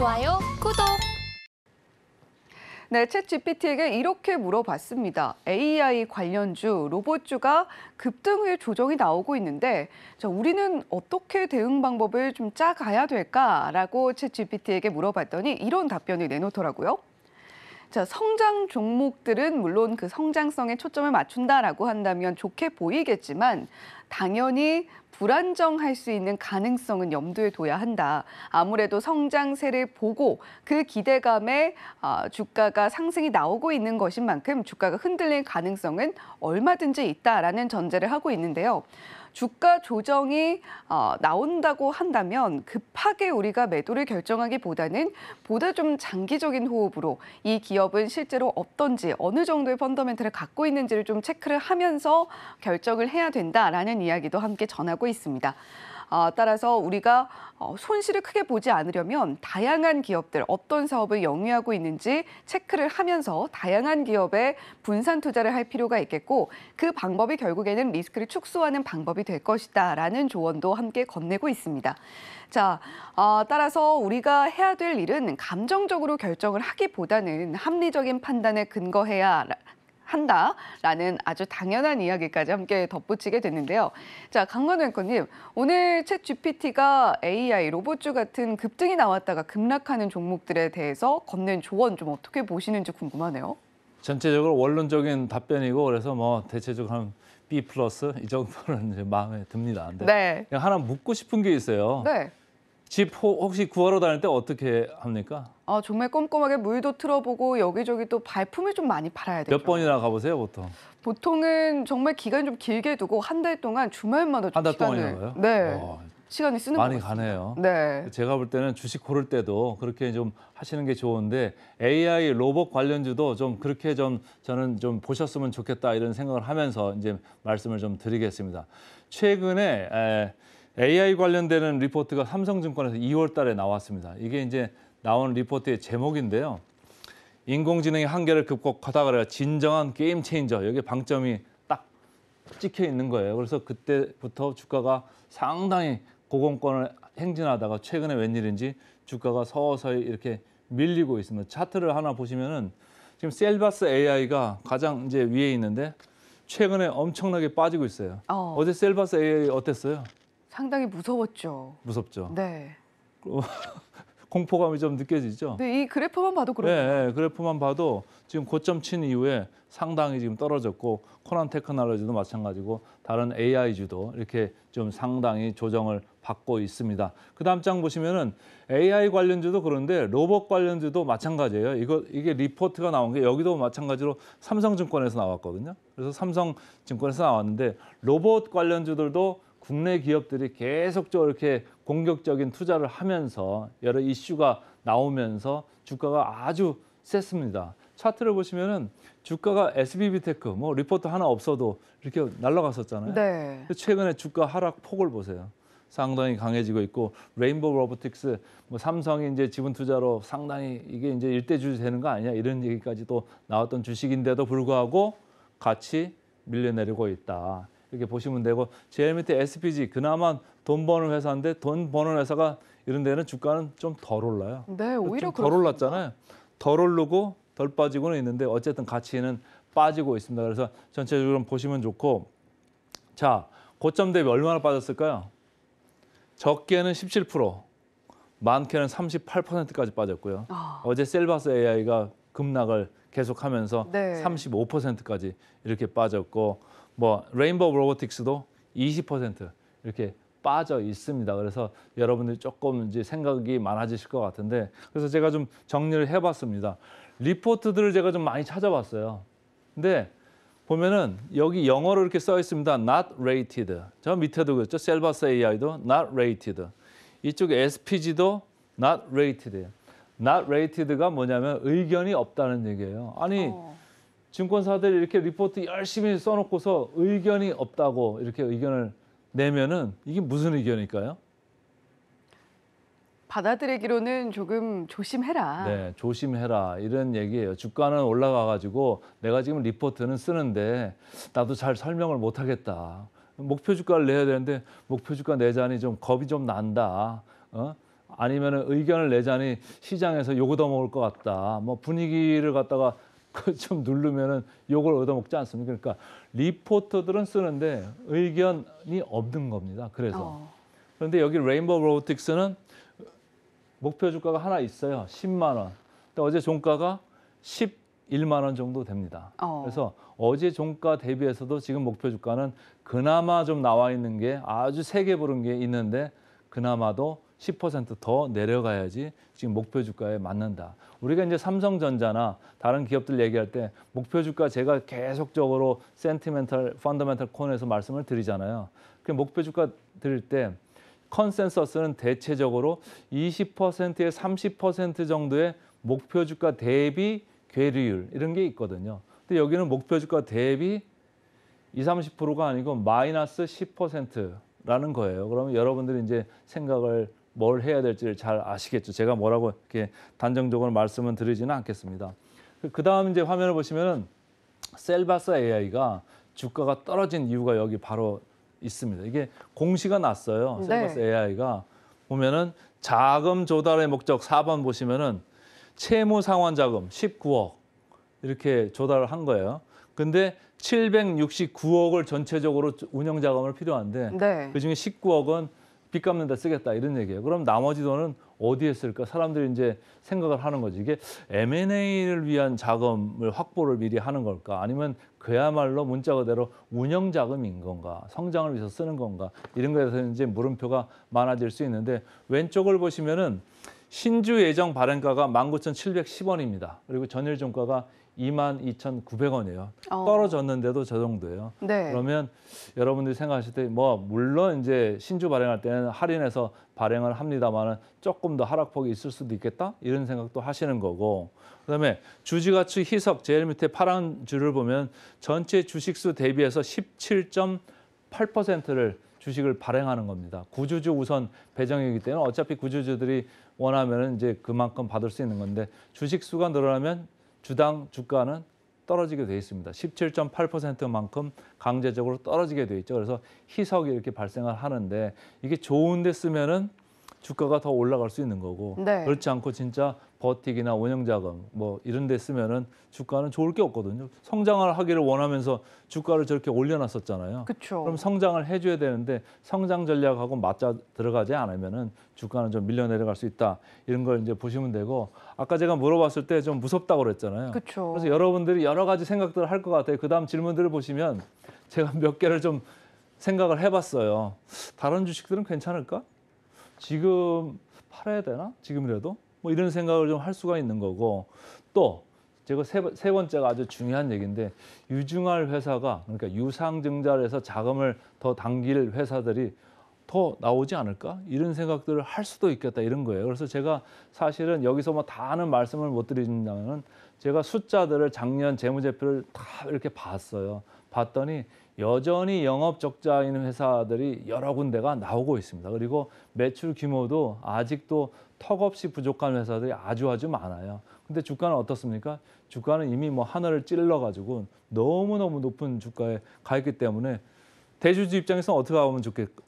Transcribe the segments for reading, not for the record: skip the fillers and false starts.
좋아요, 구독! 네, 챗GPT에게 이렇게 물어봤습니다. AI 관련주, 로봇주가 급등의 조정이 나오고 있는데 우리는 어떻게 대응 방법을 좀 짜가야 될까라고 챗GPT에게 물어봤더니 이런 답변을 내놓더라고요. 성장 종목들은 물론 그 성장성에 초점을 맞춘다라고 한다면 좋게 보이겠지만 당연히 불안정할 수 있는 가능성은 염두에 둬야 한다. 아무래도 성장세를 보고 그 기대감에 주가가 상승이 나오고 있는 것인 만큼 주가가 흔들릴 가능성은 얼마든지 있다라는 전제를 하고 있는데요. 주가 조정이 나온다고 한다면 급하게 우리가 매도를 결정하기보다는 보다 좀 장기적인 호흡으로 이 기업은 실제로 어떤지 어느 정도의 펀더멘트를 갖고 있는지를 좀 체크를 하면서 결정을 해야 된다라는 이야기도 함께 전하고 있습니다. 따라서 우리가 손실을 크게 보지 않으려면 다양한 기업들, 어떤 사업을 영위하고 있는지 체크를 하면서 다양한 기업에 분산 투자를 할 필요가 있겠고 그 방법이 결국에는 리스크를 축소하는 방법이 될 것이다라는 조언도 함께 건네고 있습니다. 따라서 우리가 해야 될 일은 감정적으로 결정을 하기보다는 합리적인 판단에 근거해야 한다라는 아주 당연한 이야기까지 함께 덧붙이게 됐는데요. 강건우 앵커님, 오늘 챗GPT가 AI, 로봇주 같은 급등이 나왔다가 급락하는 종목들에 대해서 건넨 조언 좀 어떻게 보시는지 궁금하네요. 전체적으로 원론적인 답변이고 그래서 뭐 대체적으로 한 B+ 이 정도는 이제 마음에 듭니다. 근데 네. 하나 묻고 싶은 게 있어요. 네. 집 혹시 구하러 다닐 때 어떻게 합니까? 정말 꼼꼼하게 물도 틀어보고 여기저기 또 발품을 좀 많이 팔아야 되죠. 몇 번이나 가보세요, 보통? 보통은 정말 기간 좀 길게 두고 한 달 동안 주말마다 좀 한 달 시간을 동안이나 가요? 네. 시간을 쓰는 것 많이 같습니다. 가네요. 네. 제가 볼 때는 주식 고를 때도 그렇게 좀 하시는 게 좋은데 AI 로봇 관련주도 좀 그렇게 좀 저는 좀 보셨으면 좋겠다 이런 생각을 하면서 이제 말씀을 좀 드리겠습니다. 최근에 AI 관련되는 리포트가 삼성증권에서 2월 달에 나왔습니다. 이게 이제 나온 리포트의 제목인데요. 인공지능의 한계를 극복하다 그래야 진정한 게임 체인저. 여기 방점이 딱 찍혀 있는 거예요. 그래서 그때부터 주가가 상당히 고공권을 행진하다가 최근에 웬일인지 주가가 서서히 이렇게 밀리고 있습니다. 차트를 하나 보시면은 지금 셀바스 AI가 가장 이제 위에 있는데 최근에 엄청나게 빠지고 있어요. 어제 셀바스 AI 어땠어요? 상당히 무서웠죠. 무섭죠. 네. 공포감이 좀 느껴지죠. 네, 이 그래프만 봐도 그렇네요. 네, 그래프만 봐도 지금 고점 친 이후에 상당히 지금 떨어졌고 코난 테크놀로지도 마찬가지고 다른 AI주도 이렇게 좀 상당히 조정을 받고 있습니다. 그 다음 장 보시면은 AI 관련주도 그런데 로봇 관련주도 마찬가지예요. 이게 리포트가 나온 게 여기도 마찬가지로 삼성증권에서 나왔거든요. 그래서 삼성증권에서 나왔는데 로봇 관련주들도 국내 기업들이 계속적으로 이렇게 공격적인 투자를 하면서 여러 이슈가 나오면서 주가가 아주 셌습니다. 차트를 보시면은 주가가 SBB테크 뭐 리포트 하나 없어도 이렇게 날아갔었잖아요. 네. 최근에 주가 하락 폭을 보세요. 상당히 강해지고 있고 레인보우 로보틱스 뭐 삼성이 이제 지분 투자로 상당히 이게 이제 일대주주 되는 거 아니냐 이런 얘기까지 또 나왔던 주식인데도 불구하고 같이 밀려내리고 있다. 이렇게 보시면 되고 제일 밑에 SPG 그나마 돈 버는 회사인데 돈 버는 회사가 이런 데는 주가는 좀 덜 올라요. 네, 오히려 덜 올랐잖아요. 덜 오르고 덜 빠지고는 있는데 어쨌든 가치는 빠지고 있습니다. 그래서 전체적으로 보시면 좋고 자 고점 대비 얼마나 빠졌을까요? 적게는 17%, 많게는 38%까지 빠졌고요. 어제 셀바스 AI가 급락을 계속하면서 네. 35%까지 이렇게 빠졌고 뭐 레인보우 로보틱스도 20% 이렇게 빠져 있습니다. 그래서 여러분들이 조금 이제 생각이 많아지실 것 같은데 그래서 제가 좀 정리를 해봤습니다. 리포트들을 제가 좀 많이 찾아봤어요. 근데 보면은 여기 영어로 이렇게 써 있습니다. Not rated. 저 밑에도 그랬죠. 셀바스 AI도 not rated. 이쪽에 SPG도 not rated. not rated가 뭐냐면 의견이 없다는 얘기예요. 아니 증권사들이 이렇게 리포트 열심히 써놓고서 의견이 없다고 이렇게 의견을 내면은 이게 무슨 의견일까요? 받아들이기로는 조금 조심해라. 네, 조심해라 이런 얘기예요. 주가는 올라가가지고 내가 지금 리포트는 쓰는데 나도 잘 설명을 못하겠다. 목표 주가를 내야 되는데 목표 주가 내자니 좀 겁이 좀 난다. 아니면 의견을 내자니 시장에서 욕 얻어먹을 것 같다. 뭐 분위기를 갖다가 좀 누르면은 욕을 얻어먹지 않습니까? 그러니까 리포터들은 쓰는데 의견이 없는 겁니다. 그래서 어. 그런데 여기 레인보우 로보틱스는 목표 주가가 하나 있어요. 10만 원. 근데 어제 종가가 11만 원 정도 됩니다. 그래서 어제 종가 대비해서도 지금 목표 주가는 그나마 좀 나와 있는 게 아주 세게 부른 게 있는데 그나마도 10%더 내려가야지 지금 목표 주가에 맞는다. 우리가 이제 삼성전자나 다른 기업들 얘기할 때 목표 주가 제가 계속적으로 센티멘털, 펀더멘털 콘에서 말씀을 드리잖아요. 그 목표 주가 드릴 때 컨센서스는 대체적으로 20%에 30% 정도의 목표 주가 대비 괴리율 이런 게 있거든요. 근데 여기는 목표 주가 대비 20~30%가 아니고 마이너스 10%라는 거예요. 그러면 여러분들이 이제 생각을 뭘 해야 될지를 잘 아시겠죠. 제가 뭐라고 이렇게 단정적으로 말씀은 드리지는 않겠습니다. 그다음 이제 화면을 보시면은 셀바스 AI가 주가가 떨어진 이유가 여기 바로 있습니다. 이게 공시가 났어요. 네. 셀바스 AI가 보면은 자금 조달의 목적 4번 보시면은 채무 상환 자금 19억 이렇게 조달을 한 거예요. 근데 769억을 전체적으로 운영 자금을 필요한데 네. 그중에 19억은 빚 갚는 데 쓰겠다 이런 얘기예요. 그럼 나머지 돈은 어디에 쓸까? 사람들이 이제 생각을 하는 거지. 이게 M&A를 위한 자금을 확보를 미리 하는 걸까? 아니면 그야말로 문자 그대로 운영 자금인 건가? 성장을 위해서 쓰는 건가? 이런 거에 대해서 이제 물음표가 많아질 수 있는데 왼쪽을 보시면은 신주 예정 발행가가 19,710원입니다. 그리고 전일 종가가 22,900원이에요. 떨어졌는데도 저 정도예요. 네. 그러면 여러분들이 생각하실 때 뭐 물론 이제 신주 발행할 때는 할인해서 발행을 합니다만은 조금 더 하락폭이 있을 수도 있겠다 이런 생각도 하시는 거고 그다음에 주주가치 희석 제일 밑에 파란 줄을 보면 전체 주식수 대비해서 17.8%를 주식을 발행하는 겁니다. 구주주 우선 배정이기 때문에 어차피 구주주들이 원하면은 이제 그만큼 받을 수 있는 건데 주식 수가 늘어나면 주당 주가는 떨어지게 돼 있습니다. 17.8%만큼 강제적으로 떨어지게 돼 있죠. 그래서 희석이 이렇게 발생을 하는데 이게 좋은 데 쓰면은 주가가 더 올라갈 수 있는 거고 네. 그렇지 않고 진짜 버티기나 운영자금 뭐 이런 데 쓰면은 주가는 좋을 게 없거든요. 성장을 하기를 원하면서 주가를 저렇게 올려놨었잖아요. 그렇죠. 그럼 성장을 해줘야 되는데 성장 전략하고 맞자 들어가지 않으면은 주가는 좀 밀려 내려갈 수 있다 이런 걸 이제 보시면 되고 아까 제가 물어봤을 때 좀 무섭다고 그랬잖아요. 그렇죠. 그래서 여러분들이 여러 가지 생각들을 할 것 같아요. 그다음 질문들을 보시면 제가 몇 개를 좀 생각을 해봤어요. 다른 주식들은 괜찮을까? 지금 팔아야 되나? 지금이라도? 뭐 이런 생각을 좀 할 수가 있는 거고 또 제가 세 번째가 아주 중요한 얘기인데 유증할 회사가 그러니까 유상증자를 해서 자금을 더 당길 회사들이 더 나오지 않을까? 이런 생각들을 할 수도 있겠다 이런 거예요. 그래서 제가 사실은 여기서 뭐 다 하는 말씀을 못 드린다면 제가 숫자들을 작년 재무제표를 다 이렇게 봤어요. 봤더니 여전히 영업 적자인 회사들이 여러 군데가 나오고 있습니다. 그리고 매출 규모도 아직도 턱없이 부족한 회사들이 아주 많아요. 근데 주가는 어떻습니까? 주가는 이미 뭐 하늘을 찔러가지고 너무너무 높은 주가에 가 있기 때문에 대주주 입장에서 어떻게 하면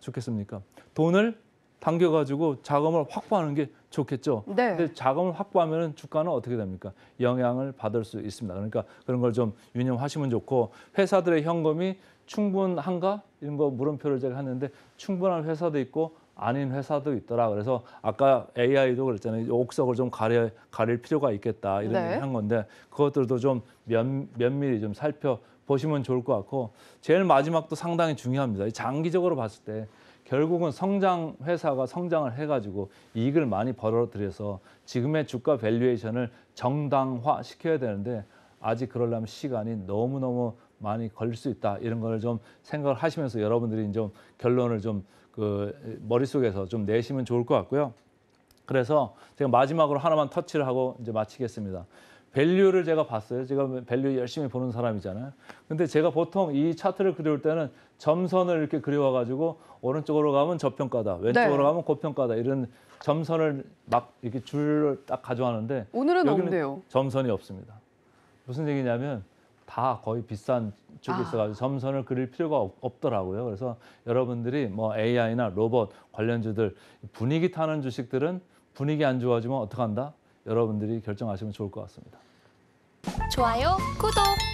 좋겠습니까? 돈을 당겨가지고 자금을 확보하는 게 좋겠죠. 네. 근데 자금을 확보하면 주가는 어떻게 됩니까? 영향을 받을 수 있습니다. 그러니까 그런 걸 좀 유념하시면 좋고 회사들의 현금이 충분한가? 이런 거 물음표를 제가 했는데 충분한 회사도 있고 아닌 회사도 있더라. 그래서 아까 AI도 그랬잖아요. 옥석을 좀 가릴 필요가 있겠다. 이런 네. 얘기를 한 건데 그것들도 좀 면밀히 좀 살펴보시면 좋을 것 같고 제일 마지막도 상당히 중요합니다. 장기적으로 봤을 때 결국은 성장 회사가 성장을 해가지고 이익을 많이 벌어들여서 지금의 주가 밸류에이션을 정당화 시켜야 되는데 아직 그러려면 시간이 너무너무 많이 걸릴 수 있다. 이런 걸 좀 생각을 하시면서 여러분들이 좀 결론을 좀 머릿속에서 좀 내시면 좋을 것 같고요. 그래서 제가 마지막으로 하나만 터치를 하고 이제 마치겠습니다. 밸류를 제가 봤어요. 제가 밸류 열심히 보는 사람이잖아요. 근데 제가 보통 이 차트를 그려올 때는 점선을 이렇게 그려와가지고 오른쪽으로 가면 저평가다, 왼쪽으로 네. 가면 고평가다 이런 점선을 막 이렇게 줄을 딱 가져왔는데 오늘은 여기는 없네요. 점선이 없습니다. 무슨 얘기냐면 다 거의 비싼 쪽에 있어가지고 점선을 그릴 필요가 없더라고요. 그래서 여러분들이 뭐 AI나 로봇 관련주들 분위기 타는 주식들은 분위기 안 좋아지면 어떡한다? 여러분들이 결정하시면 좋을 것 같습니다. 좋아요, 구독!